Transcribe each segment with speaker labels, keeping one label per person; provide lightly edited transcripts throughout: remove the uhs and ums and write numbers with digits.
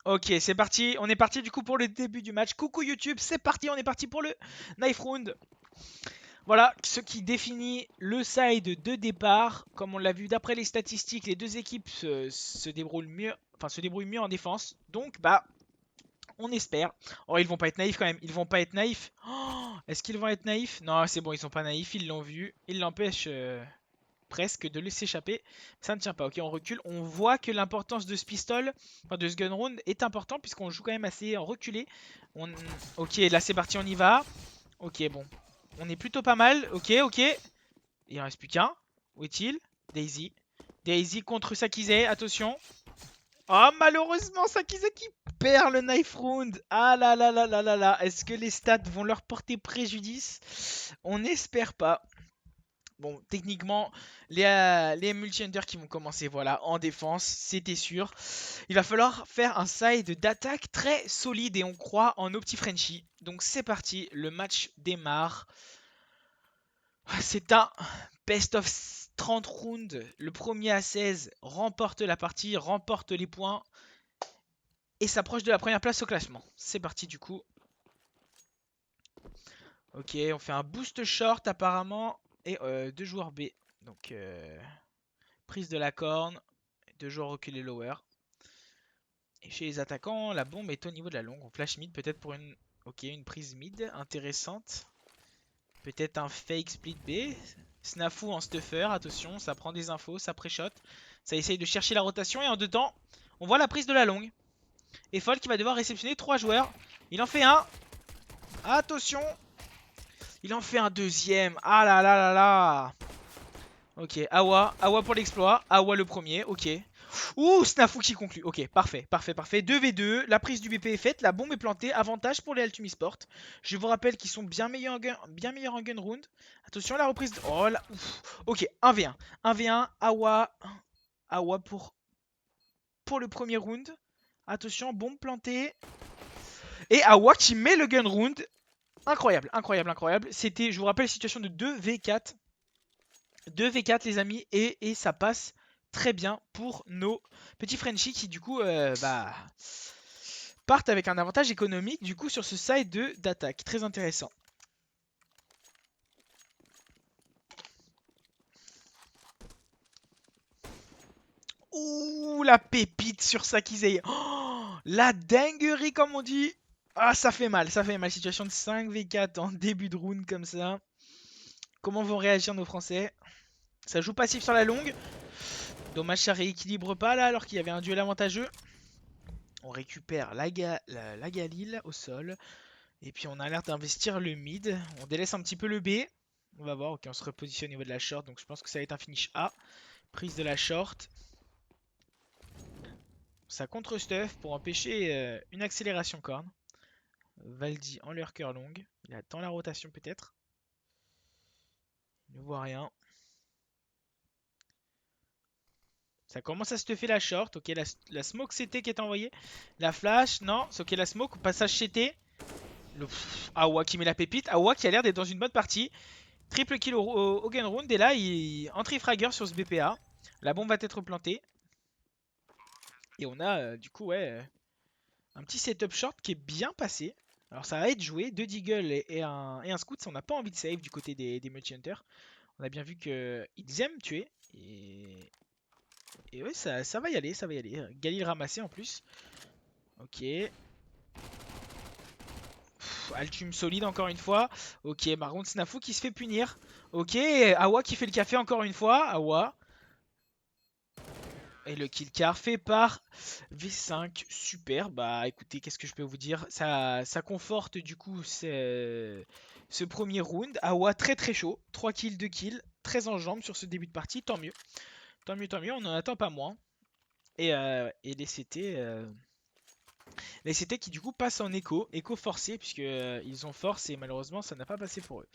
Speaker 1: Ok, c'est parti. On est parti du coup pour le début du match. Coucou YouTube, c'est parti. On est parti pour le knife round. Voilà, ce qui définit le side de départ. Comme on l'a vu d'après les statistiques, les deux équipes se débrouillent mieux en défense. Donc, bah, on espère. Oh, ils vont pas être naïfs quand même. Ils vont pas être naïfs. Oh, est-ce qu'ils vont être naïfs? Non, c'est bon, ils sont pas naïfs. Ils l'ont vu. Ils l'empêchent presque de le s'échapper. Ça ne tient pas. Ok, on recule. On voit que l'importance de ce pistol, enfin de ce gun round, est important puisqu'on joue quand même assez reculé. On... Ok, là c'est parti, on y va. Ok, bon. On est plutôt pas mal. Ok, ok. Il en reste plus qu'un. Où est-il? Daisy. Daisy contre Sakize. Attention. Oh, malheureusement, Sakize qui perd le knife round. Ah là là là là là là. Est-ce que les stats vont leur porter préjudice? On n'espère pas. Bon, techniquement, les multi-hunters qui vont commencer voilà, en défense, c'était sûr. Il va falloir faire un side d'attaque très solide et on croit en nos petits Frenchies. Donc c'est parti, le match démarre. C'est un best of 30 rounds. Le premier à 16 remporte la partie, remporte les points et s'approche de la première place au classement. C'est parti du coup. Ok, on fait un boost short apparemment et deux joueurs B. Donc prise de la corne, deux joueurs reculés lower. Et chez les attaquants, la bombe est au niveau de la longue. On flash mid peut-être pour une... Ok, une prise mid intéressante. Peut-être un fake split B. Snafu en stuffer, attention, ça prend des infos, ça pré-shot. Ça essaye de chercher la rotation et en deux temps, on voit la prise de la longue. Et Folk qui va devoir réceptionner trois joueurs. Il en fait un. Attention. Il en fait un deuxième. Ah là là là là. Ok, Awa. Awa pour l'exploit. Awa le premier, ok. Ouh, Snafu qui conclut. Ok, parfait, parfait, parfait. 2v2, la prise du BP est faite, la bombe est plantée. Avantage pour les Altumi Sport. Je vous rappelle qu'ils sont bien meilleurs en gun round. Attention, la reprise. Oh là, ouf. Ok, 1v1. 1v1, Awa. Awa pour le premier round. Attention, bombe plantée. Et Awa qui met le gun round. Incroyable, incroyable, incroyable. C'était, je vous rappelle, situation de 2v4. 2v4 les amis et ça passe très bien pour nos petits Frenchies qui du coup bah, partent avec un avantage économique du coup sur ce side d'attaque. Très intéressant. Ouh, la pépite sur Sakizei. Oh, la dinguerie comme on dit. Ah, ça fait mal, ça fait mal. Situation de 5v4 en début de round comme ça. Comment vont réagir nos Français? Ça joue passif sur la longue. Dommage, ça rééquilibre pas là alors qu'il y avait un duel avantageux. On récupère la Galil au sol. Et puis on a l'air d'investir le mid. On délaisse un petit peu le B. On va voir. Ok, on se repositionne au niveau de la short. Donc je pense que ça va être un finish A. Prise de la short. Ça contre-stuff pour empêcher une accélération corne. Valdi en lurker longue. Il attend la rotation peut-être. Il ne voit rien. Ça commence à stuffer la short. Ok, la smoke CT qui est envoyée. La flash, non. C'est ok, la smoke. Passage CT. Awa qui met la pépite. Awa qui a l'air d'être dans une bonne partie. Triple kill au gun round. Et là, il entry-fragger sur ce BPA. La bombe va être plantée. Et on a du coup, ouais, un petit setup short qui est bien passé. Alors ça va être joué. Deux deagle et un scout. Ça, on n'a pas envie de save du côté des multi-hunters. On a bien vu qu'ils aiment tuer. Et ouais, ça va y aller, ça va y aller. Galil ramassé en plus. Ok. Altum solide encore une fois. Ok, Maroon Snafu qui se fait punir. Ok, Awa qui fait le café encore une fois. Awa. Et le kill car fait par V5. Super. Bah écoutez, qu'est-ce que je peux vous dire? Ça conforte du coup ce premier round. Awa très très chaud. 3 kills, 2 kills. Très en jambes sur ce début de partie. Tant mieux. Tant mieux, tant mieux. On n'en attend pas moins. Et les CT qui du coup passent en écho. Écho forcé puisque ils ont force et malheureusement ça n'a pas passé pour eux.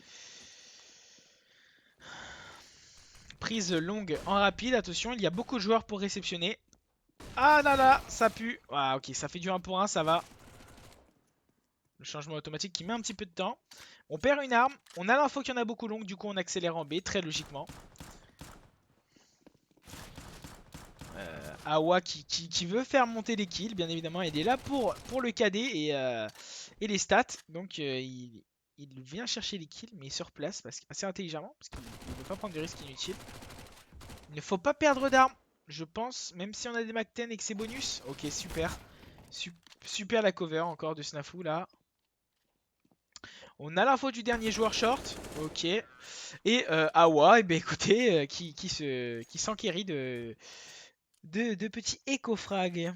Speaker 1: Prise longue en rapide, attention, il y a beaucoup de joueurs pour réceptionner. Ah là là, ça pue. Ah ok, ça fait du 1 pour 1, ça va. Le changement automatique qui met un petit peu de temps. On perd une arme, on a l'info qu'il y en a beaucoup longue, du coup on accélère en B, très logiquement. Awa qui veut faire monter les kills, bien évidemment. Il est là pour le KD et les stats. Donc il vient chercher les kills, mais sur place, assez intelligemment, parce qu'il ne veut pas prendre de risques inutiles. Il ne faut pas perdre d'armes, je pense, même si on a des Mac 10 et que c'est bonus. Ok, super. Super la cover encore de Snafu là. On a l'info du dernier joueur short. Ok. Et Awa, ben écoutez, qui s'enquérit de petits éco-frags.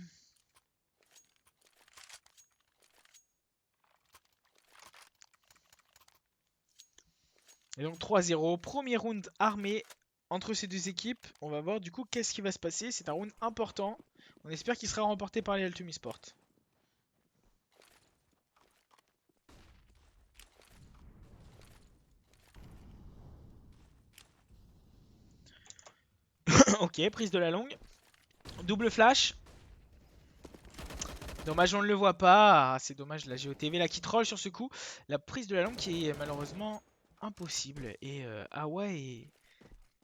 Speaker 1: Et donc 3-0, premier round armé entre ces deux équipes. On va voir du coup qu'est-ce qui va se passer. C'est un round important. On espère qu'il sera remporté par les Ultimate Sport. Ok, prise de la longue. Double flash. Dommage, on ne le voit pas. Ah, c'est dommage, la GOTV là qui troll sur ce coup. La prise de la longue qui est malheureusement impossible. Et Awa et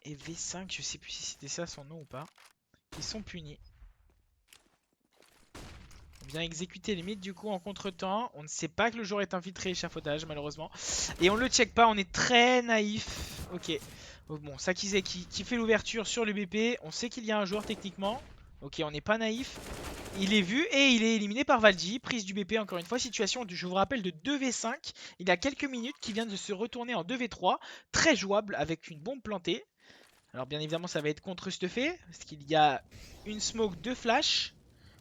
Speaker 1: V5, je sais plus si c'était ça son nom ou pas, qui sont punis. Bien exécuter les mythes du coup en contre-temps. On ne sait pas que le joueur est infiltré échafaudage malheureusement. Et on le check pas, on est très naïf. Ok. Bon, Sakize qui fait l'ouverture sur le BP. On sait qu'il y a un joueur techniquement. Ok, on n'est pas naïf. Il est vu et il est éliminé par Valdi. Prise du BP encore une fois. Situation, je vous rappelle, de 2v5. Il y a quelques minutes qui vient de se retourner en 2v3. Très jouable avec une bombe plantée. Alors bien évidemment ça va être contre ce fait. Parce qu'il y a une smoke de flash.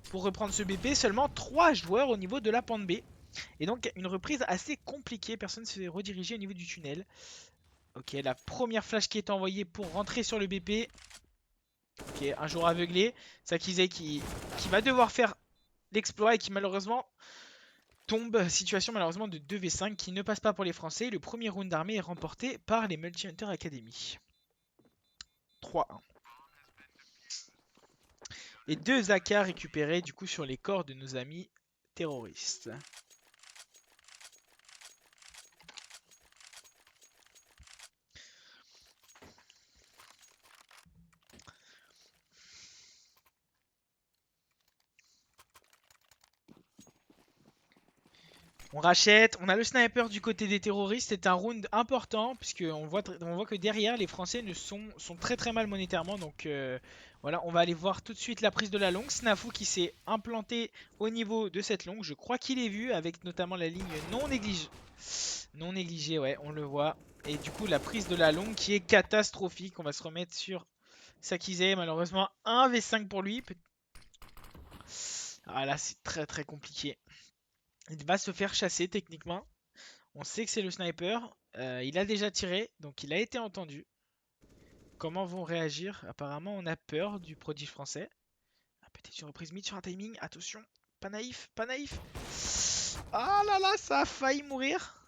Speaker 1: Pour reprendre ce BP, seulement 3 joueurs au niveau de la pente B. Et donc une reprise assez compliquée, personne ne s'est redirigé au niveau du tunnel. Ok, la première flash qui est envoyée pour rentrer sur le BP. Ok, un joueur aveuglé. Sakize qui va devoir faire l'exploit et qui malheureusement tombe. Situation malheureusement de 2v5 qui ne passe pas pour les Français. Le premier round d'armée est remporté par les Multi Hunter Academy. 3-1. Et 2 AK récupérés du coup sur les corps de nos amis terroristes. On rachète, on a le sniper du côté des terroristes, c'est un round important puisqu'on voit que derrière les Français sont très très mal monétairement. Donc voilà, on va aller voir tout de suite la prise de la longue. Snafu qui s'est implanté au niveau de cette longue, je crois qu'il est vu avec notamment la ligne non négligée. Non négligée, ouais, on le voit. Et du coup la prise de la longue qui est catastrophique, on va se remettre sur Sakize, malheureusement 1v5 pour lui. Ah là c'est très très compliqué. Il va se faire chasser techniquement. On sait que c'est le sniper. Il a déjà tiré, donc il a été entendu. Comment vont réagir? Apparemment, on a peur du prodige français. Ah, peut-être une reprise mid sur un timing. Attention, pas naïf, pas naïf. Ah là là, ça a failli mourir.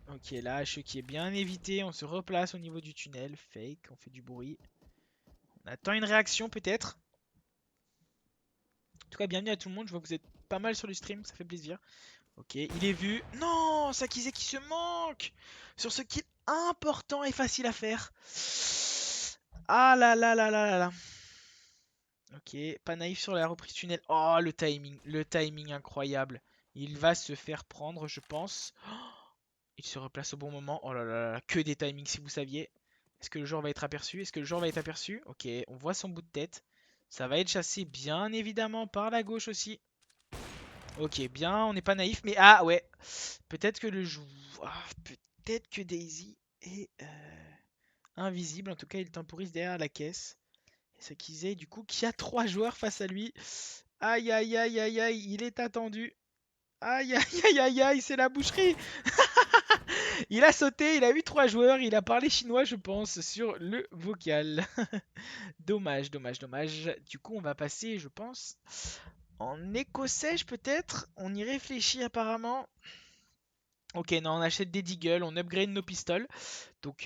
Speaker 1: Ok, là, H qui est bien évité. On se replace au niveau du tunnel. Fake, on fait du bruit. On attend une réaction peut-être. En tout cas, bienvenue à tout le monde. Je vois que vous êtes pas mal sur le stream, ça fait plaisir. Ok, il est vu. Non, Sakize qui se manque sur ce kill important et facile à faire. Ah là là là là là là. Ok, pas naïf sur la reprise tunnel. Oh, le timing incroyable. Il va se faire prendre, je pense. Il se replace au bon moment. Oh là là là, que des timings si vous saviez. Est-ce que le joueur va être aperçu? Est-ce que le joueur va être aperçu? Ok, on voit son bout de tête. Ça va être chassé bien évidemment par la gauche aussi. Ok, bien, on n'est pas naïf, mais ah ouais. Peut-être que le joueur... peut-être que Daisy est invisible. En tout cas, il temporise derrière la caisse. Et ce qui est du coup qu'il y a 3 joueurs face à lui. Aïe aïe aïe aïe aïe, il est attendu. Aïe aïe aïe aïe aïe, c'est la boucherie. Il a sauté, il a eu 3 joueurs, il a parlé chinois je pense sur le vocal. Dommage, dommage, dommage. Du coup on va passer je pense en écossais peut-être. On y réfléchit apparemment. Ok, non, on achète des deagles, on upgrade nos pistoles. Donc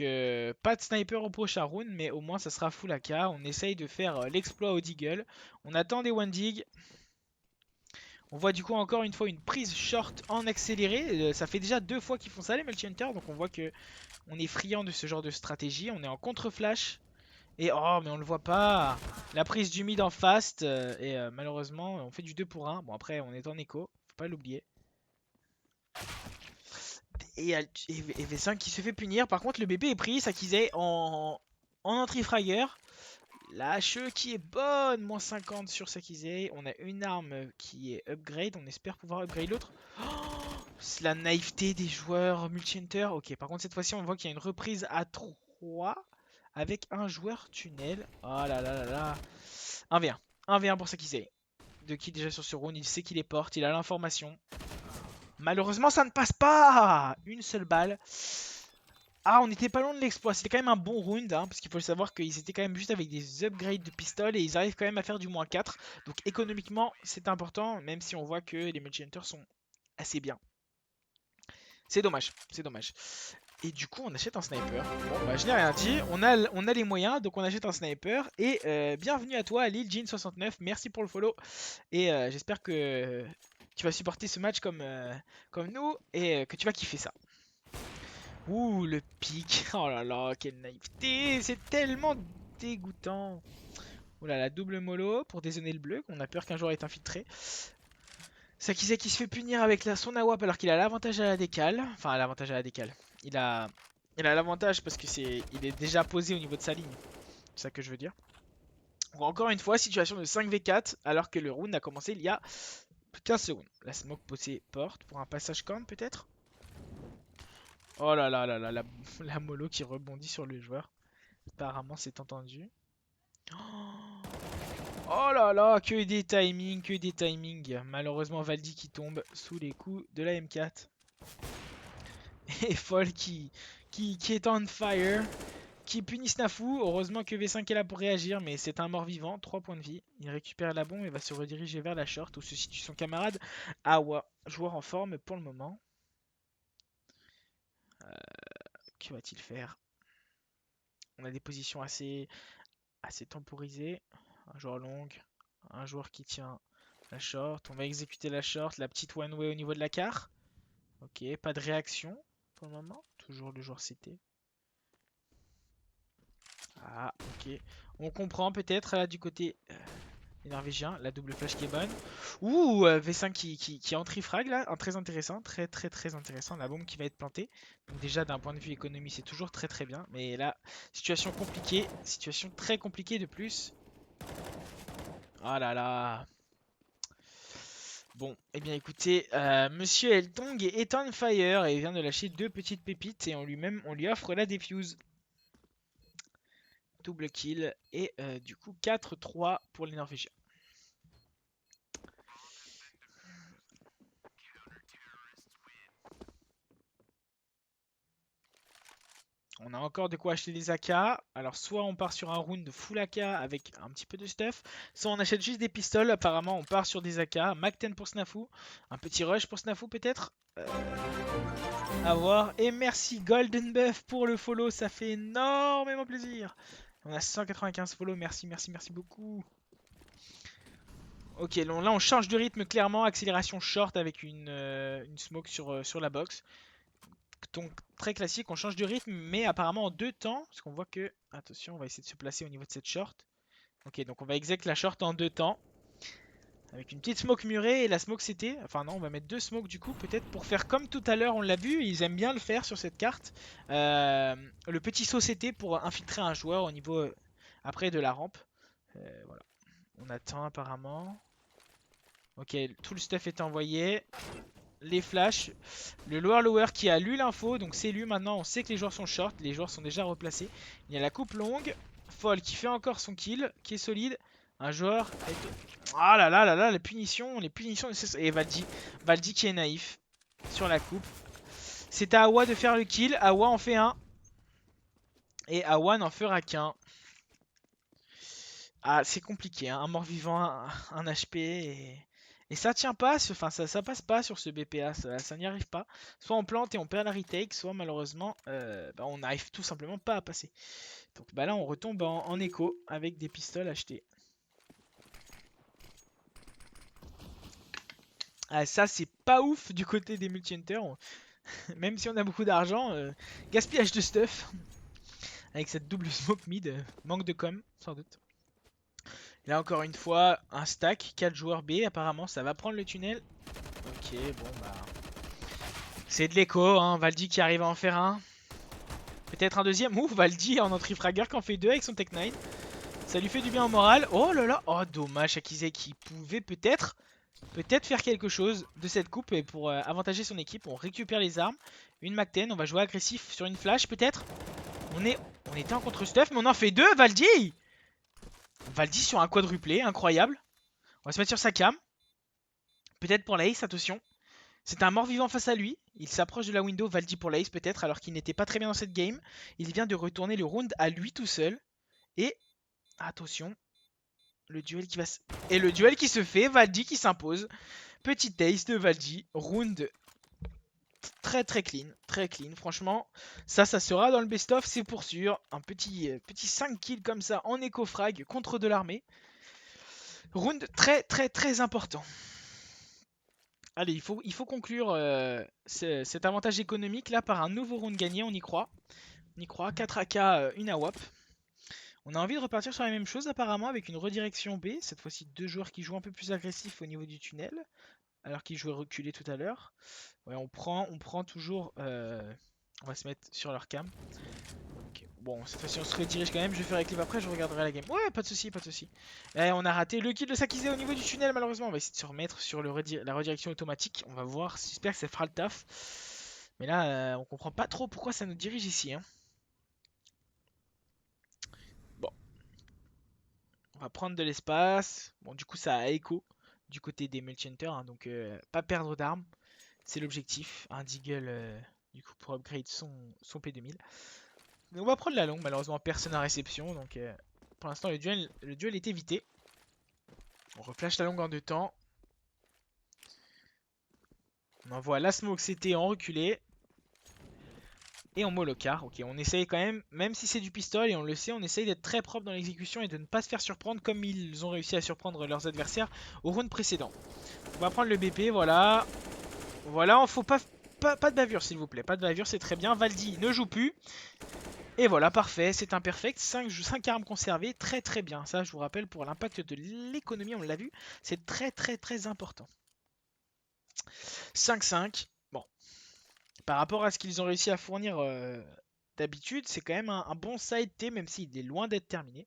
Speaker 1: pas de sniper au prochain round, mais au moins ça sera full AK. On essaye de faire l'exploit au deagle. On attend des one dig. On voit du coup encore une fois une prise short en accéléré. Ça fait déjà 2 fois qu'ils font ça les multi-hunters. Donc on voit que on est friand de ce genre de stratégie. On est en contre-flash. Et oh, mais on le voit pas. La prise du mid en fast. Malheureusement, on fait du 2 pour 1. Bon, après, on est en écho. Faut pas l'oublier. Et V5 qui se fait punir. Par contre, le bébé est pris. Sakizé en entrée-fragger. La HE qui est bonne. Moins 50 sur Sakizé. On a une arme qui est upgrade. On espère pouvoir upgrade l'autre. Oh, c'est la naïveté des joueurs multi-hunter. Ok, par contre, cette fois-ci, on voit qu'il y a une reprise à 3 avec un joueur tunnel. Oh là là là là. 1v1. 1v1 pour Sakizé. De qui déjà sur ce round, il sait qu'il est porte, il a l'information. Malheureusement, ça ne passe pas. Une seule balle. Ah, on n'était pas loin de l'exploit. C'était quand même un bon round, hein, parce qu'il faut savoir qu'ils étaient quand même juste avec des upgrades de pistoles et ils arrivent quand même à faire du moins 4. Donc économiquement, c'est important, même si on voit que les multi-hunters sont assez bien. C'est dommage, c'est dommage. Et du coup, on achète un sniper. Bon, bah, je n'ai rien dit. On a les moyens, donc on achète un sniper. Et bienvenue à toi, Lil Jean69. Merci pour le follow. Et j'espère que tu vas supporter ce match comme nous et que tu vas kiffer ça. Ouh, le pic. Oh là là, quelle naïveté. C'est tellement dégoûtant. Ouh là, la double mollo pour dézonner le bleu. On a peur qu'un joueur est infiltré. Sakizé qui se fait punir avec son AWP alors qu'il a l'avantage à la décale. Enfin, l'avantage à la décale. Il a l'avantage parce que il est déjà posé au niveau de sa ligne. C'est ça que je veux dire. Donc, encore une fois, situation de 5v4 alors que le round a commencé il y a 15 secondes. La smoke posée porte pour un passage camp peut-être. Oh là là là là, la mollo qui rebondit sur le joueur. Apparemment c'est entendu. Oh là là, que des timings, que des timings. Malheureusement Valdi qui tombe sous les coups de la M4. Et Fall qui est on fire. Qui punit Snafu. Heureusement que V5 est là pour réagir, mais c'est un mort-vivant. 3 points de vie. Il récupère la bombe et va se rediriger vers la short où se situe son camarade Awa. Joueur en forme pour le moment. Que va-t-il faire? On a des positions assez temporisées. Un joueur long. Un joueur qui tient la short. On va exécuter la short. La petite one way au niveau de la carte. Ok, pas de réaction pour le moment. Toujours le joueur CT. Ah, ok. On comprend peut-être là du côté des Norvégiens. La double flash qui est bonne. Ouh, V5 qui entrifrag là. Très intéressant. Très intéressant. La bombe qui va être plantée. Donc déjà d'un point de vue économie c'est toujours très bien. Mais là, situation compliquée. Situation très compliquée de plus. Oh là là. Bon, eh bien écoutez, Monsieur Eltong est on fire et vient de lâcher 2 petites pépites et on lui offre la défuse. Double kill et du coup 4-3 pour les Norvégiens. On a encore de quoi acheter des AK. Alors soit on part sur un round de full AK avec un petit peu de stuff, soit on achète juste des pistoles. Apparemment on part sur des AK. Mac 10 pour Snafu. Un petit rush pour Snafu peut-être. À voir. Et merci Golden Buff pour le follow. Ça fait énormément plaisir. On a 195 follow. Merci beaucoup. Ok, là on change de rythme clairement. Accélération short avec une smoke sur la box. Donc très classique, on change de rythme, mais apparemment en 2 temps. Parce qu'on voit que. Attention, on va essayer de se placer au niveau de cette short. Ok, donc on va exec la short en 2 temps. Avec une petite smoke murée et la smoke CT. Enfin non, on va mettre 2 smokes du coup, peut-être pour faire comme tout à l'heure, on l'a vu, ils aiment bien le faire sur cette carte. Le petit saut CT pour infiltrer un joueur au niveau après de la rampe. Voilà. On attend apparemment. Ok, tout le stuff est envoyé. Les flashs. Le lower qui a lu l'info, donc c'est lu maintenant. On sait que les joueurs sont short, les joueurs sont déjà replacés. Il y a la coupe longue. Fall qui fait encore son kill, qui est solide. Un joueur. Ah là là là là, les punitions. Et Valdi qui est naïf sur la coupe. C'est à Awa de faire le kill. Awa en fait un. Et Awa n'en fera qu'un. Ah, c'est compliqué, hein. Un mort-vivant, un HP et ça tient pas, enfin ça passe pas sur ce BPA, ça n'y arrive pas. Soit on plante et on perd la retake, soit malheureusement bah, on n'arrive tout simplement pas à passer. Donc bah là on retombe en écho avec des pistoles achetées. Ah, ça c'est pas ouf du côté des multi-hunters, même si on a beaucoup d'argent, gaspillage de stuff. avec cette double smoke mid. Manque de com, sans doute. Et là, encore une fois, un stack. 4 joueurs B. Apparemment, ça va prendre le tunnel. Ok, bon, bah. C'est de l'écho, hein. Valdi qui arrive à en faire un. Peut-être un deuxième. Ouh, Valdi en entry-fragger qui en fait deux avec son Tech 9. Ça lui fait du bien au moral. Oh là là. Oh, dommage. Akizé qui pouvait peut-être faire quelque chose de cette coupe et pour avantager son équipe. On récupère les armes. Une Mac-10. On va jouer agressif sur une flash peut-être. On était en contre-stuff, mais on en fait deux. Valdi sur un quadruplé. Incroyable. On va se mettre sur sa cam. Peut-être pour l'ace. Attention. C'est un mort-vivant face à lui. Il s'approche de la window. Valdi pour l'ace peut-être alors qu'il n'était pas très bien dans cette game. Il vient de retourner le round à lui tout seul. Et attention. Le duel qui va se... Et le duel qui se fait. Valdi qui s'impose. Petit ace de Valdi. Round très très clean, très clean. Franchement, ça sera dans le best-of, c'est pour sûr. Un petit 5 kills comme ça en éco-frag contre de l'armée. Round très très très important. Allez, il faut conclure cet avantage économique là par un nouveau round gagné, on y croit. On y croit, 4 AK, une AWP. On a envie de repartir sur la même chose apparemment avec une redirection B. Cette fois-ci, deux joueurs qui jouent un peu plus agressif au niveau du tunnel. Alors qu'ils jouaient reculé tout à l'heure. Ouais, on prend toujours... on va se mettre sur leur cam. Okay. Bon, cette fois-ci on se redirige quand même. Je vais faire les clips après, je regarderai la game. Ouais, pas de soucis, pas de soucis. On a raté le kill de Sakizé au niveau du tunnel, malheureusement. On va essayer de se remettre sur la redirection automatique. On va voir, j'espère que ça fera le taf. Mais là, on comprend pas trop pourquoi ça nous dirige ici. Hein. Bon, on va prendre de l'espace. Bon, du coup, ça a écho du côté des multi-hunters. Hein, donc, pas perdre d'armes. C'est l'objectif. Un Deagle, du coup, pour upgrade son P2000. Mais on va prendre la longue, malheureusement personne à réception, donc pour l'instant le duel est évité. On reflash la longue en deux temps. On envoie la smoke CT en reculé. Et en molocar. Ok, on essaye quand même si c'est du pistolet et on le sait, on essaye d'être très propre dans l'exécution et de ne pas se faire surprendre comme ils ont réussi à surprendre leurs adversaires au round précédent. On va prendre le BP, voilà. Voilà, on faut pas de bavure s'il vous plaît, pas de bavure, c'est très bien. Valdi ne joue plus. Et voilà, parfait, c'est un perfect. 5 armes conservées, très très bien. Ça, je vous rappelle, pour l'impact de l'économie, on l'a vu, c'est très très très important. 5-5. Bon, par rapport à ce qu'ils ont réussi à fournir d'habitude, c'est quand même un bon side T, même s'il est loin d'être terminé.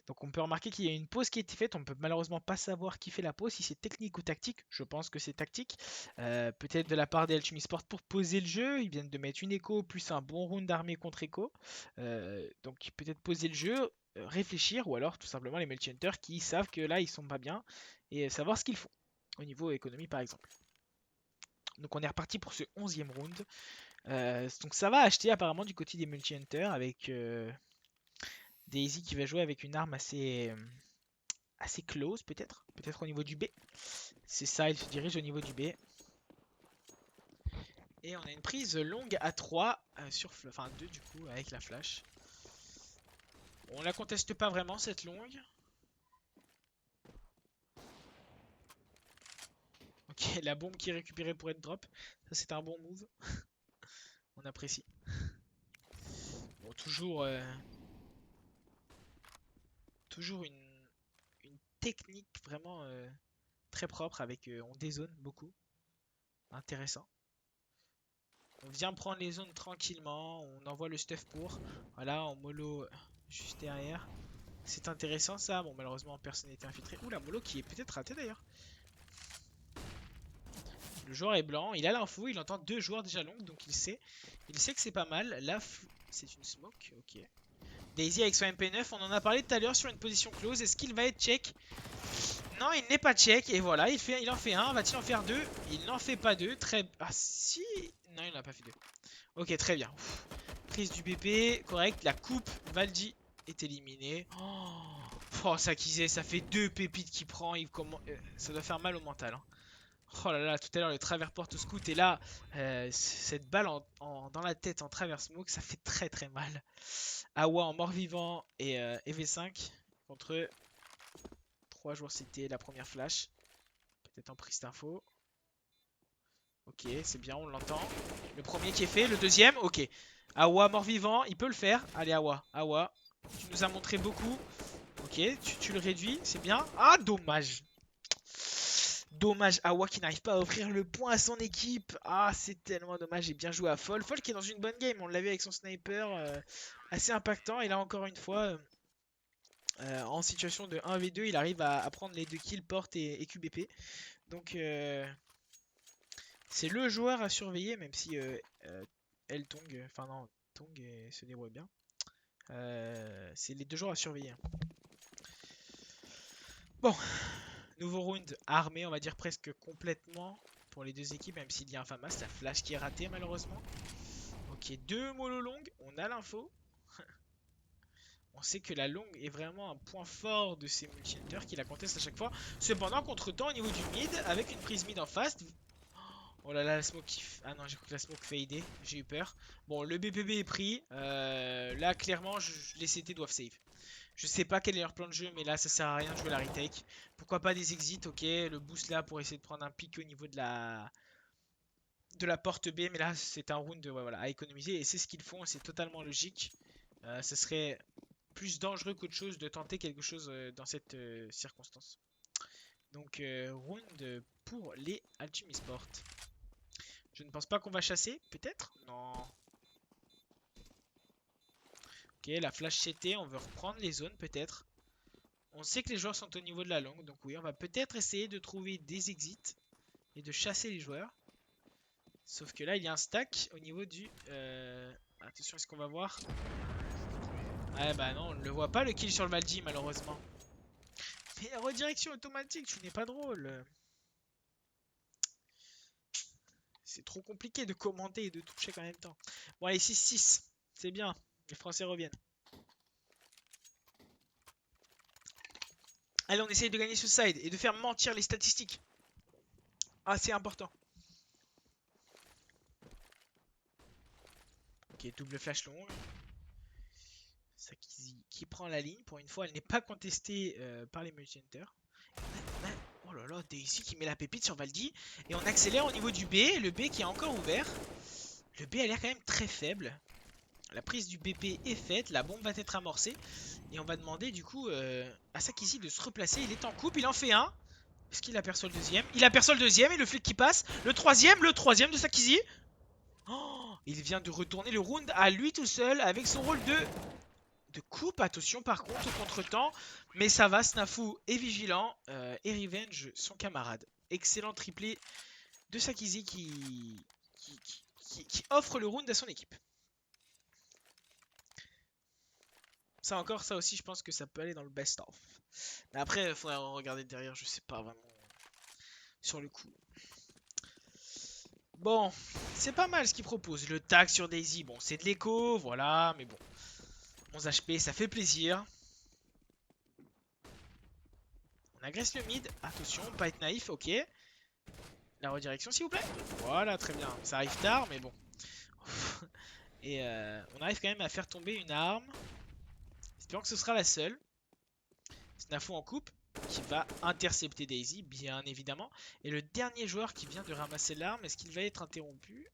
Speaker 1: Donc on peut remarquer qu'il y a une pause qui a été faite. On peut malheureusement pas savoir qui fait la pause, si c'est technique ou tactique. Je pense que c'est tactique. Peut-être de la part des Alchemy Sport pour poser le jeu. Ils viennent de mettre une écho plus un bon round d'armée contre écho. Donc peut-être poser le jeu, réfléchir, ou alors tout simplement les multi-hunters qui savent que là ils sont pas bien et savoir ce qu'ils font au niveau économie par exemple. Donc on est reparti pour ce 11e round. Donc ça va acheter apparemment du côté des multi-hunters avec Daisy qui va jouer avec une arme assez close peut-être au niveau du B. C'est ça, il se dirige au niveau du B. Et on a une prise longue à 3 enfin 2 du coup avec la flash. On la conteste pas vraiment cette longue. Ok, la bombe qui est récupérée pour être drop. Ça c'est un bon move. On apprécie. Bon, toujours une technique vraiment très propre avec on dézone beaucoup. Intéressant. On vient prendre les zones tranquillement, on envoie le stuff pour. Voilà, en mollo juste derrière. C'est intéressant ça. Bon, malheureusement, personne n'était infiltré. Ouh, la mollo qui est peut-être ratée d'ailleurs. Le joueur est blanc, il a l'info, il entend deux joueurs déjà longs, donc il sait. Il sait que c'est pas mal. Là, c'est une smoke, ok. Daisy avec son MP9, on en a parlé tout à l'heure sur une position close. Est-ce qu'il va être check? Non, il n'est pas check. Et voilà, il en fait un. Va-t-il en faire deux? Il n'en fait pas deux. Très... Ah si. Non, il n'en a pas fait deux. Ok, très bien. Prise du BP, correct. La coupe, Valdi est éliminé. Oh, Sakizé, ça fait deux pépites qu'il prend. Ça doit faire mal au mental. Hein. Oh là là, tout à l'heure le travers porte scout et là, cette balle dans la tête en travers smoke, ça fait très très mal. Awa en mort-vivant et EV5 contre 3 joueurs cités, la première flash. Peut-être en prise d'info. Ok, c'est bien, on l'entend. Le premier qui est fait, le deuxième, ok. Awa mort-vivant, il peut le faire. Allez, Awa, Awa, tu nous as montré beaucoup. Ok, tu le réduis, c'est bien. Ah, dommage. Dommage, Awa qui n'arrive pas à offrir le point à son équipe. Ah, c'est tellement dommage. Et bien joué à Fall. Fall qui est dans une bonne game. On l'a vu avec son sniper. Assez impactant. Et là, encore une fois, en situation de 1v2, il arrive à prendre les deux kills, porte et QBP. Donc, c'est le joueur à surveiller, même si El Tong, enfin non, Tong se débrouille bien. C'est les deux joueurs à surveiller, hein. Bon, nouveau round armé, on va dire presque complètement pour les deux équipes, même s'il y a un Famas, la flash qui est ratée malheureusement. Ok, deux mollo longues, on a l'info. On sait que la longue est vraiment un point fort de ces multi-hunters qui la contestent à chaque fois. Cependant, contre-temps, au niveau du mid, avec une prise mid en face. Oh là là, la smoke qui... Ah non, j'ai cru que la smoke fadait, j'ai eu peur. Bon, le BPB est pris. Là, clairement, les CT doivent save. Je sais pas quel est leur plan de jeu, mais là, ça sert à rien de jouer la retake. Pourquoi pas des exits, ok. Le boost là pour essayer de prendre un pic au niveau de la porte B. Mais là, c'est un round ouais, voilà, à économiser. Et c'est ce qu'ils font, c'est totalement logique. Ce serait plus dangereux qu'autre chose de tenter quelque chose dans cette circonstance. Donc, round pour les Alchemy Sport. Je ne pense pas qu'on va chasser, peut-être? Non. Ok, la flash CT, on veut reprendre les zones, peut-être. On sait que les joueurs sont au niveau de la longue, donc oui, on va peut-être essayer de trouver des exits et de chasser les joueurs. Sauf que là, il y a un stack au niveau du... Attention, est-ce qu'on va voir? Ouais, bah non, on ne le voit pas, le kill sur le Valdi, malheureusement. Mais redirection automatique, tu n'es pas drôle. C'est trop compliqué de commenter et de toucher en même temps. Bon, allez, 6-6. C'est bien. Les Français reviennent. Allez, on essaye de gagner ce side et de faire mentir les statistiques. Ah, c'est important. Ok, double flash long. Sakizi qui prend la ligne. Pour une fois, elle n'est pas contestée par les multi-hunters. Oh là là, Daisy qui met la pépite sur Valdi. Et on accélère au niveau du B. Le B qui est encore ouvert. Le B a l'air quand même très faible. La prise du BP est faite. La bombe va être amorcée. Et on va demander du coup à Sakizi de se replacer. Il est en coupe. Il en fait un. Est-ce qu'il aperçoit le deuxième? Il aperçoit le deuxième et le flic qui passe. Le troisième de Sakizi. Oh, il vient de retourner le round à lui tout seul avec son rôle de coupe. Attention par contre au contre-temps. Mais ça va, Snafu est vigilant. Et Revenge son camarade. Excellent triplé de Sakizi qui offre le round à son équipe. Ça encore, ça aussi je pense que ça peut aller dans le best-of. Mais après, il faudrait regarder derrière, je sais pas vraiment sur le coup. Bon, c'est pas mal ce qu'il propose. Le tag sur Daisy, bon, c'est de l'écho, voilà, mais bon. 11 HP, ça fait plaisir. On agresse le mid. Attention, pas être naïf, ok. La redirection, s'il vous plaît. Voilà, très bien. Ça arrive tard, mais bon. Et on arrive quand même à faire tomber une arme. Espérons que ce sera la seule. Snafu en coupe, qui va intercepter Daisy, bien évidemment. Et le dernier joueur qui vient de ramasser l'arme, est-ce qu'il va être interrompu?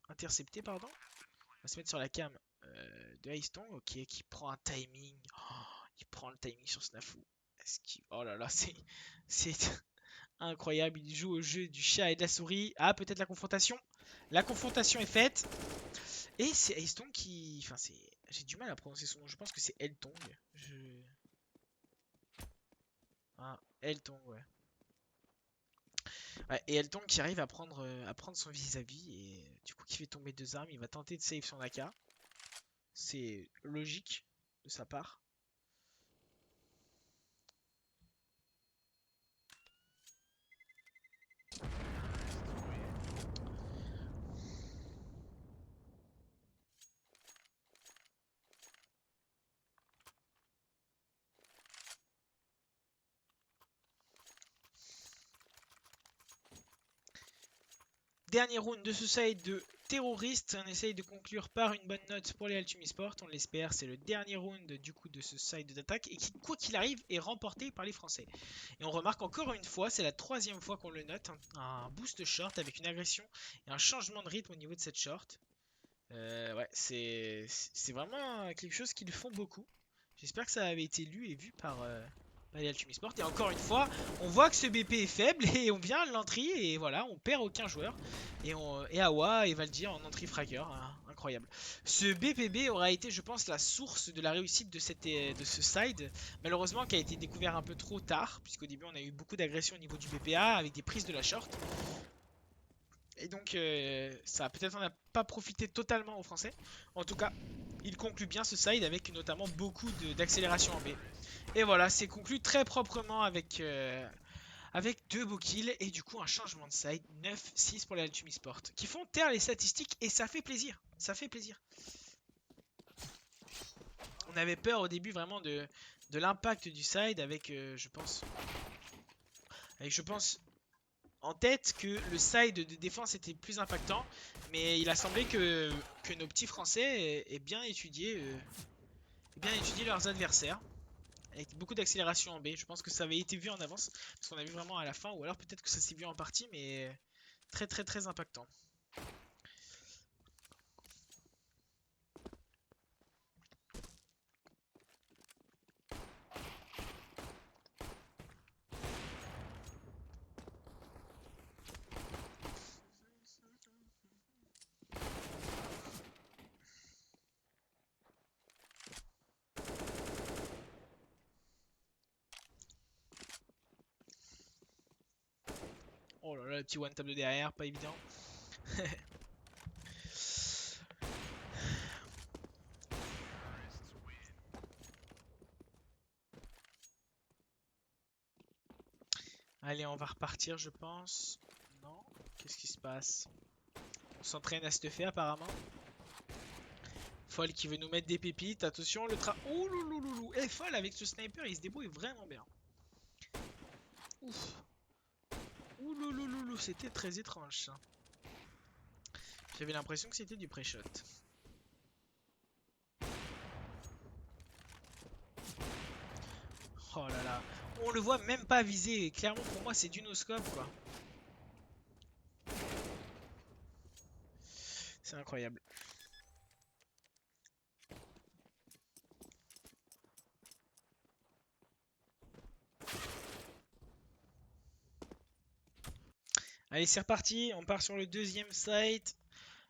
Speaker 1: Intercepté, pardon. On va se mettre sur la cam de Aiston, ok, qui prend un timing. Oh, il prend le timing sur Snafu. Oh là là, c'est incroyable. Il joue au jeu du chat et de la souris. Ah, peut-être la confrontation. La confrontation est faite. Et c'est Aiston qui... Enfin, c'est... J'ai du mal à prononcer son nom. Je pense que c'est Eltong. Ah, Eltong, ouais. Ouais, et Eltong qui arrive à prendre son vis-à-vis. Et du coup, qui fait tomber deux armes. Il va tenter de save son AK. C'est logique de sa part. Dernier round de ce side de terroriste. On essaye de conclure par une bonne note pour les Altumi Sport. On l'espère. C'est le dernier round du coup de ce side d'attaque et qui, quoi qu'il arrive, est remporté par les Français. Et on remarque encore une fois, c'est la troisième fois qu'on le note, un boost short avec une agression et un changement de rythme au niveau de cette short. Ouais, c'est vraiment quelque chose qu'ils font beaucoup. J'espère que ça avait été lu et vu par les Altumi Sport. Et encore une fois, on voit que ce BP est faible et on vient à l'entrée et voilà, on perd aucun joueur. Et Awa et Valdir en entrée fragger, hein, incroyable. Ce BPB aura été, je pense, la source de la réussite de ce side. Malheureusement, qui a été découvert un peu trop tard, puisqu'au début on a eu beaucoup d'agressions au niveau du BPA avec des prises de la short. Et donc, ça peut-être on n'a pas profité totalement aux Français. En tout cas, il conclut bien ce side avec notamment beaucoup d'accélération en B. Et voilà, c'est conclu très proprement avec 2 beaux kills et du coup un changement de side. 9-6 pour les Altumi Sport. Qui font taire les statistiques et ça fait plaisir. Ça fait plaisir. On avait peur au début vraiment de l'impact du side avec, je pense en tête que le side de défense était plus impactant, mais il a semblé que nos petits Français aient bien étudié leurs adversaires, avec beaucoup d'accélération en B. Je pense que ça avait été vu en avance, parce qu'on a vu vraiment à la fin, ou alors peut-être que ça s'est vu en partie, mais très très très impactant. Oh là là, le petit one tap de derrière, pas évident. Allez, on va repartir, je pense. Non? Qu'est-ce qui se passe? On s'entraîne à se faire apparemment. Foll qui veut nous mettre des pépites. Attention, le tra... Ouh loulouloulou. Et Foll avec ce sniper, il se débrouille vraiment bien. Ouf. Ouh loulouloulou, c'était très étrange ça. J'avais l'impression que c'était du pré-shot. Oh là là. On le voit même pas viser. Clairement, pour moi, c'est du no-scope quoi. C'est incroyable. Allez, c'est reparti. On part sur le deuxième site.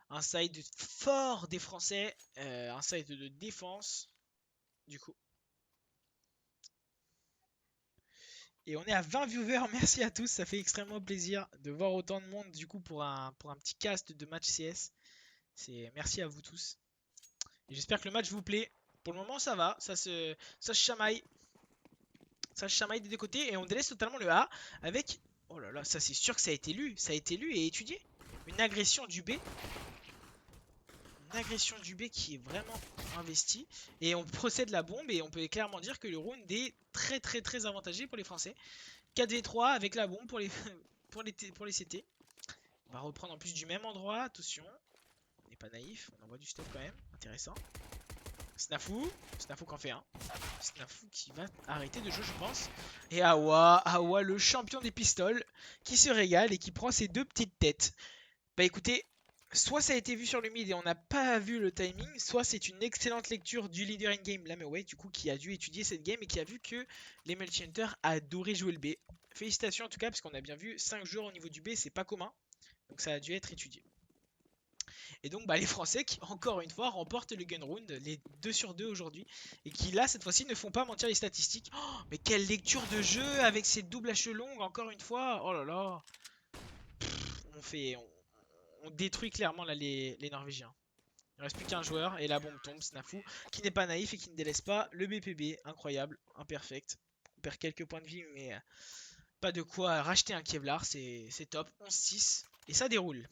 Speaker 1: Un site fort des Français. Un site de défense. Du coup. Et on est à 20 viewers. Merci à tous. Ça fait extrêmement plaisir de voir autant de monde du coup pour un petit cast de match CS. Merci à vous tous. J'espère que le match vous plaît. Pour le moment, ça va. Ça se chamaille. Ça se chamaille des deux côtés. Et on délaisse totalement le A avec... Oh là là, ça c'est sûr que ça a été lu. Ça a été lu et étudié. Une agression du B. Une agression du B qui est vraiment investie. Et on procède la bombe. Et on peut clairement dire que le round est très très très avantagé pour les Français. 4v3 avec la bombe pour les, pour les CT. On va reprendre en plus du même endroit. Attention. On n'est pas naïf. On envoie du stuff quand même. Intéressant. Snafou qui en fait un. Snafou qui va arrêter de jouer, je pense. Et Awa, le champion des pistoles, qui se régale et qui prend ses 2 petites têtes. Bah écoutez, soit ça a été vu sur le mid et on n'a pas vu le timing, soit c'est une excellente lecture du leader in-game, Lameway, du coup, qui a dû étudier cette game et qui a vu que les Multi-Hunters adoraient jouer le B. Félicitations en tout cas, parce qu'on a bien vu 5 joueurs au niveau du B, c'est pas commun. Donc ça a dû être étudié. Et donc bah, les Français qui encore une fois remportent le gun round, les 2 sur 2 aujourd'hui, et qui là cette fois-ci ne font pas mentir les statistiques. Oh, mais quelle lecture de jeu avec ces doubles haches longues encore une fois. Oh là là. On détruit clairement là, les Norvégiens. Il ne reste plus qu'un joueur et la bombe tombe, Snafou, qui n'est pas naïf et qui ne délaisse pas le BPB. Incroyable, imperfect. On perd quelques points de vie mais pas de quoi racheter un Kevlar, c'est top. 11-6 et ça déroule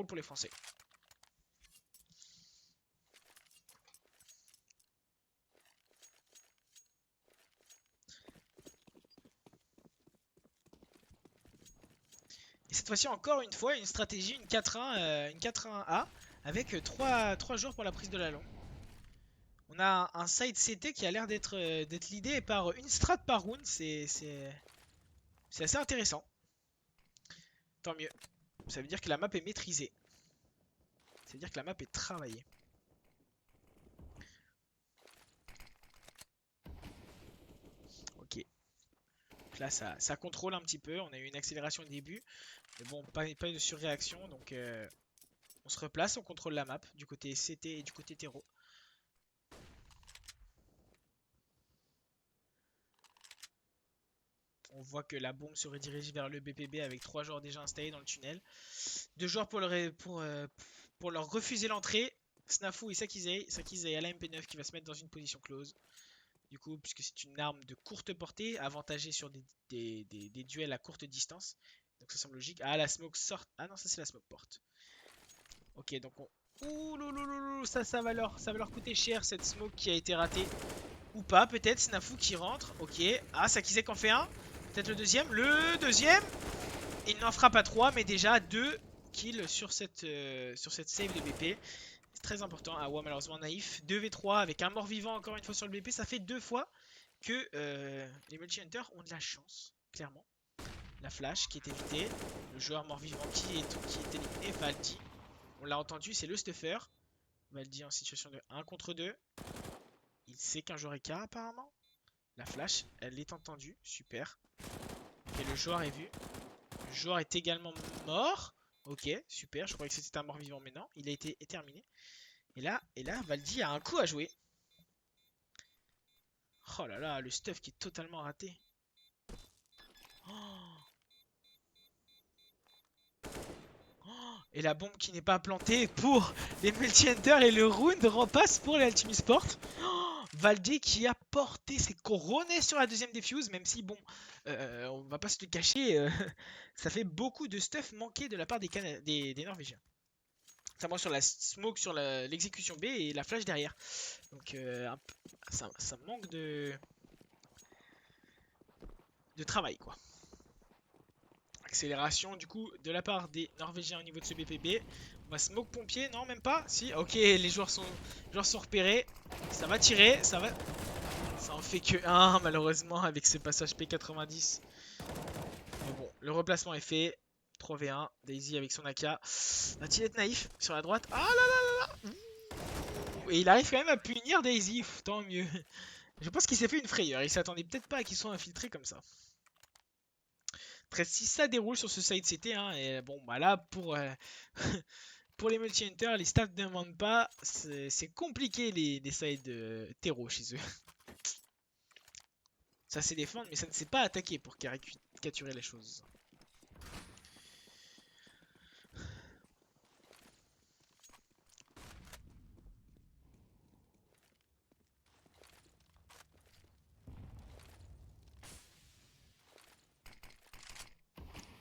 Speaker 1: pour les Français. Et cette fois-ci, encore une fois, une stratégie, une 4-1A avec 3 joueurs pour la prise de la long. On a un side CT qui a l'air d'être leadé par une strat par round. C'est assez intéressant. Tant mieux. Ça veut dire que la map est maîtrisée. Ça veut dire que la map est travaillée. Ok. Donc là, ça contrôle un petit peu. On a eu une accélération au début. Mais bon, pas de surréaction. Donc on se replace, on contrôle la map du côté CT et du côté terreau. On voit que la bombe se redirige vers le BPB avec 3 joueurs déjà installés dans le tunnel. 2 joueurs pour leur refuser l'entrée. Snafu et Sakizei. Sakizei à la MP9 qui va se mettre dans une position close. Du coup, puisque c'est une arme de courte portée, avantagée sur des duels à courte distance. Donc ça semble logique. Ah, la smoke sort. Ah non, ça c'est la smoke porte. Ok, donc on... Ouh, loulou, ça va leur coûter cher cette smoke qui a été ratée. Ou pas, peut-être. Snafu qui rentre. Ok. Ah, Sakizei en fait un. Peut-être le deuxième. Le deuxième. Il n'en fera pas 3, mais déjà 2 kills sur cette save de BP. C'est très important. Ah ouais, malheureusement naïf. 2v3 avec un mort-vivant encore une fois sur le BP. Ça fait 2 fois que les multi-hunters ont de la chance, clairement. La flash qui est évitée. Le joueur mort-vivant qui est éliminé. Valdi. On l'a entendu, c'est le stuffer. Valdi en situation de 1 contre 2. Il sait qu'un joueur est K apparemment. La flash, elle est entendue. Super. Et le joueur est vu. Le joueur est également mort. Ok, super. Je croyais que c'était un mort-vivant, mais non. Il a été terminé. Et là, Valdi a un coup à jouer. Oh là là, le stuff qui est totalement raté. Oh. Oh. Et la bombe qui n'est pas plantée pour les multi-hunters et le round repasse pour les Ultimate Sport. Oh. Valdi qui a porté ses coronets sur la deuxième défuse, même si bon, on va pas se le cacher, ça fait beaucoup de stuff manqué de la part des Norvégiens. Notamment sur la smoke, sur l'exécution B et la flash derrière. Donc ça manque de travail quoi. Accélération du coup de la part des Norvégiens au niveau de ce BPB. On va smoke pompier, non même pas. Si, ok, les joueurs sont repérés. Ça va tirer, ça en fait que 1 malheureusement avec ce passage P90. Mais bon, le replacement est fait. 3v1, Daisy avec son AK. Va-t-il être naïf sur la droite? Ah là là là là. Et il arrive quand même à punir Daisy, tant mieux. Je pense qu'il s'est fait une frayeur, il s'attendait peut-être pas à qu'ils soient infiltrés comme ça. Après, si ça déroule sur ce side CT, hein, et bon, bah là, pour les multi-hunters, les stats ne demandent pas. C'est compliqué les sides terreau chez eux. Ça sait défendre, mais ça ne sait pas attaquer pour caricaturer les choses.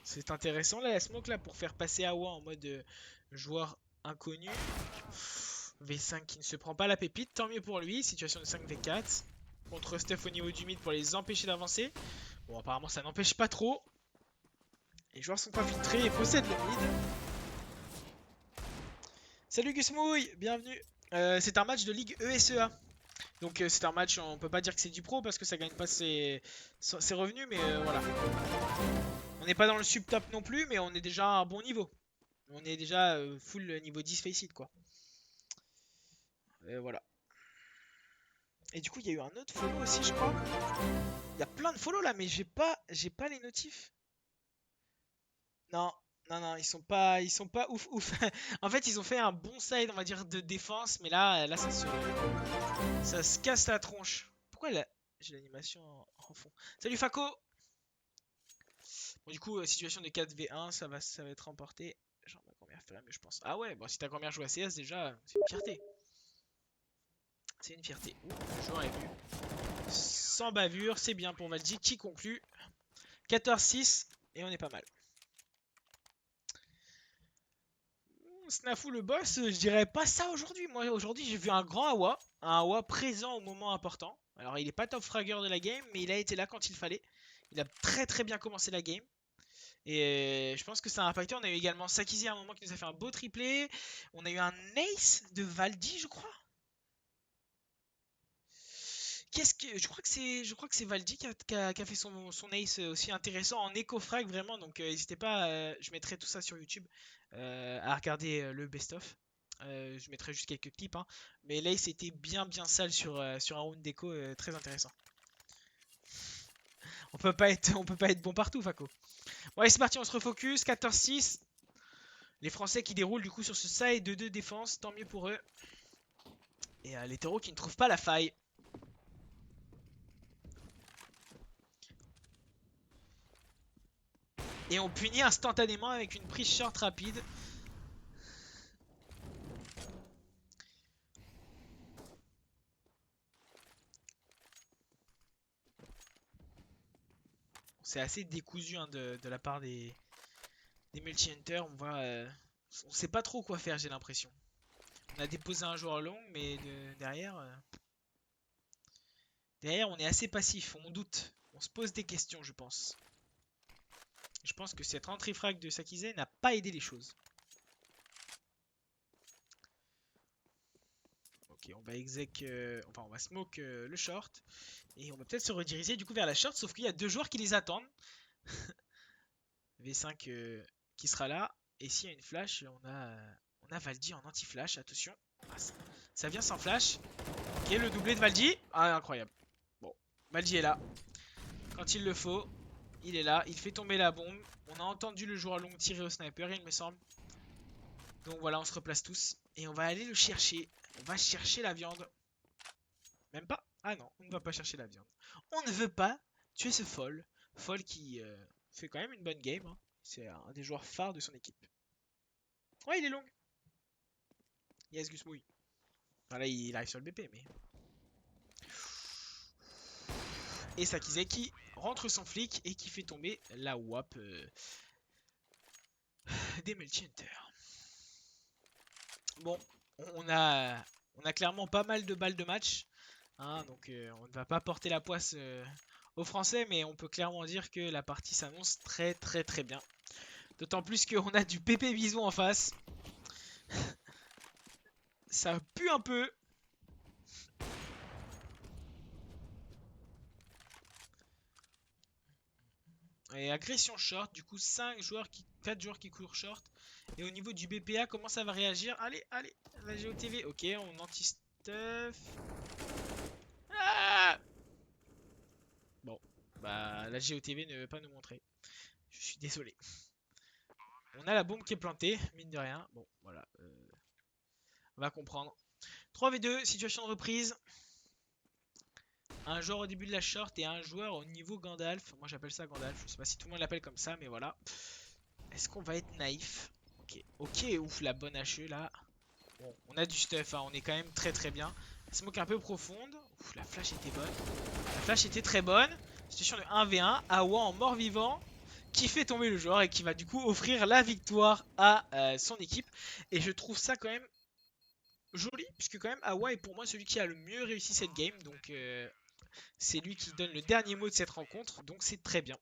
Speaker 1: C'est intéressant là, la smoke là pour faire passer Awa en mode joueur inconnu. V5 qui ne se prend pas la pépite, tant mieux pour lui. Situation de 5v4 contre Stuff au niveau du mid pour les empêcher d'avancer. Bon, apparemment ça n'empêche pas trop. Les joueurs sont pas filtrés et possèdent le mid. Salut Gusmouille, bienvenue. C'est un match de Ligue ESEA. Donc c'est un match, on peut pas dire que c'est du pro parce que ça gagne pas ses revenus, mais voilà. On n'est pas dans le sub-top non plus, mais on est déjà à un bon niveau. On est déjà full niveau 10 Faceit quoi. Et voilà. Et du coup, il y a eu un autre follow aussi, je crois. Il y a plein de follow là, mais j'ai pas les notifs. Non, non, ils sont pas ouf. En fait, ils ont fait un bon side, on va dire, de défense, mais là ça se casse la tronche. Pourquoi là j'ai l'animation en fond? Salut Faco. Bon, du coup, situation de 4v1, ça va être remporté. Genre ma grand-mère ferait mieux, je pense. Ah ouais, bon, si ta grand-mère joue à CS, déjà, c'est une fierté. C'est une fierté. Ouh, le joueur est vu. Sans bavure, c'est bien pour Valdi qui conclut. 14-6 et on est pas mal. Snafu le boss, je dirais pas ça aujourd'hui. Moi aujourd'hui j'ai vu un grand Awa. Un Awa présent au moment important. Alors il est pas top fragger de la game, mais il a été là quand il fallait. Il a très bien commencé la game. Et je pense que ça a impacté. On a eu également Sakizi à un moment qui nous a fait un beau triplé. On a eu un ace de Valdi, je crois. Je crois que c'est Valdi qui a fait son ace aussi intéressant en éco-frag vraiment. Donc n'hésitez pas, je mettrai tout ça sur YouTube à regarder le best-of. Je mettrai juste quelques clips, hein. Mais l'ace était bien sale sur un round d'éco très intéressant. On peut pas être bon partout, Faco. Bon, allez, c'est parti, on se refocus. 14-6. Les Français qui déroulent du coup sur ce side de 2 défense, tant mieux pour eux. Et les terreaux qui ne trouvent pas la faille. Et on punit instantanément avec une prise short rapide. C'est assez décousu hein, de la part des multi-hunters. On sait pas trop quoi faire, j'ai l'impression. On a déposé un joueur long, mais derrière, on est assez passif. On doute. On se pose des questions, je pense. Je pense que cette rentrée frag de Sakize n'a pas aidé les choses. Ok, on va enfin on va smoke le short. Et on va peut-être se rediriger du coup vers la short, sauf qu'il y a 2 joueurs qui les attendent. V5 qui sera là. Et s'il y a une flash, on a Valdi en anti-flash, attention. Ah, ça vient sans flash. Ok, le doublé de Valdi. Ah, incroyable. Bon, Valdi est là. Quand il le faut, il est là. Il fait tomber la bombe. On a entendu le joueur long tirer au sniper, il me semble. Donc voilà, on se replace tous. Et on va aller le chercher. On va chercher la viande. Même pas. Ah non, on ne va pas chercher la viande. On ne veut pas tuer ce Fall. Fall qui fait quand même une bonne game, hein. C'est un des joueurs phares de son équipe. Ouais, il est long. Yes, Gus Mouille. Enfin, là, il arrive sur le BP, mais... Et Sakize qui rentre son flic et qui fait tomber la WAP des multi-hunters. Bon, on a clairement pas mal de balles de match. Hein, donc on ne va pas porter la poisse aux Français, mais on peut clairement dire que la partie s'annonce très bien. D'autant plus qu'on a du PP Bison en face. Ça pue un peu. Et agression short, du coup 4 joueurs qui courent short. Et au niveau du BPA, comment ça va réagir? Allez, la GOTV. Ok, on anti-stuff. Ah bon, bah la GOTV ne veut pas nous montrer. Je suis désolé. On a la bombe qui est plantée, mine de rien. Bon, voilà. On va comprendre. 3v2, situation de reprise. Un joueur au début de la short et un joueur au niveau Gandalf. Moi j'appelle ça Gandalf. Je sais pas si tout le monde l'appelle comme ça, mais voilà. Est-ce qu'on va être naïf? Ok, ouf, la bonne HE là. Bon, on a du stuff, hein, on est quand même très bien. Smoke un peu profonde. Ouf, la flash était bonne. La flash était très bonne. Situation de 1v1. Awa en mort-vivant qui fait tomber le joueur et qui va du coup offrir la victoire à son équipe. Et je trouve ça quand même joli, puisque quand même Awa est pour moi celui qui a le mieux réussi cette game. Donc c'est lui qui donne le dernier mot de cette rencontre. Donc c'est très bien.